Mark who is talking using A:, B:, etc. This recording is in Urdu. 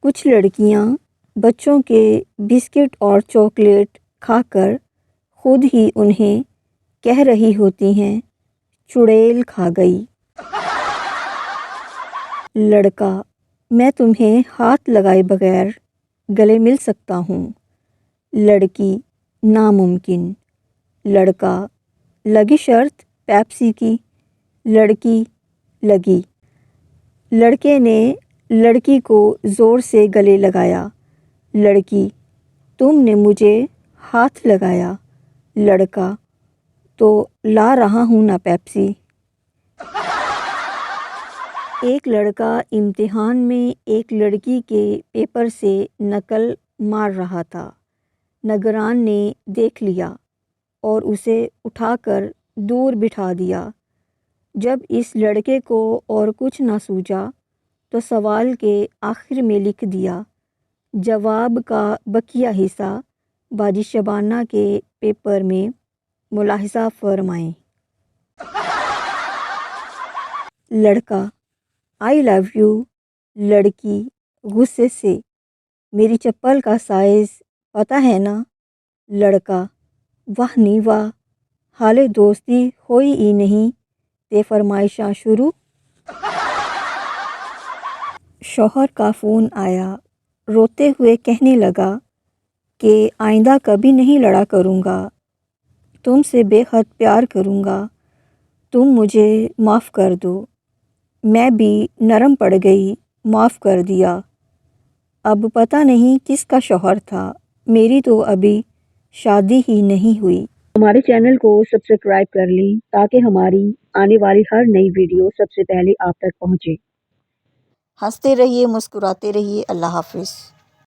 A: کچھ لڑکیاں بچوں کے بسکٹ اور چاکلیٹ کھا کر خود ہی انہیں کہہ رہی ہوتی ہیں چڑیل کھا گئی۔ لڑکا: میں تمہیں ہاتھ لگائے بغیر گلے مل سکتا ہوں۔ لڑکی: ناممکن۔ لڑکا: لگی شرط پیپسی کی؟ لڑکی: لگی۔ لڑکے نے لڑکی کو زور سے گلے لگایا۔ لڑکی: تم نے مجھے ہاتھ لگایا۔ لڑکا: تو لا رہا ہوں نا پیپسی۔ ایک لڑکا امتحان میں ایک لڑکی کے پیپر سے نقل مار رہا تھا۔ نگران نے دیکھ لیا اور اسے اٹھا کر دور بٹھا دیا۔ جب اس لڑکے کو اور کچھ نہ سوجا تو سوال کے آخر میں لکھ دیا: جواب کا بقیہ حصہ باجی شبانہ کے پیپر میں ملاحظہ فرمائیں۔ لڑکا: آئی لو یو۔ لڑکی غصے سے: میری چپل کا سائز پتہ ہے نا؟ لڑکا: واہ نی واہ، حالے دوستی ہوئی ہی نہیں تے فرمائشاں شروع۔ شوہر کا فون آیا۔ روتے ہوئے کہنے لگا کہ آئندہ کبھی نہیں لڑا کروں گا، تم سے بے حد پیار کروں گا، تم مجھے معاف کر دو۔ میں بھی نرم پڑ گئی، معاف کر دیا۔ اب پتہ نہیں کس کا شوہر تھا، میری تو ابھی شادی ہی نہیں ہوئی۔ ہمارے چینل کو سبسکرائب کر لیں تاکہ ہماری آنے والی ہر نئی ویڈیو سب سے پہلے آپ تک پہنچے۔ ہنستے رہیے، مسکراتے رہیے۔ اللہ حافظ۔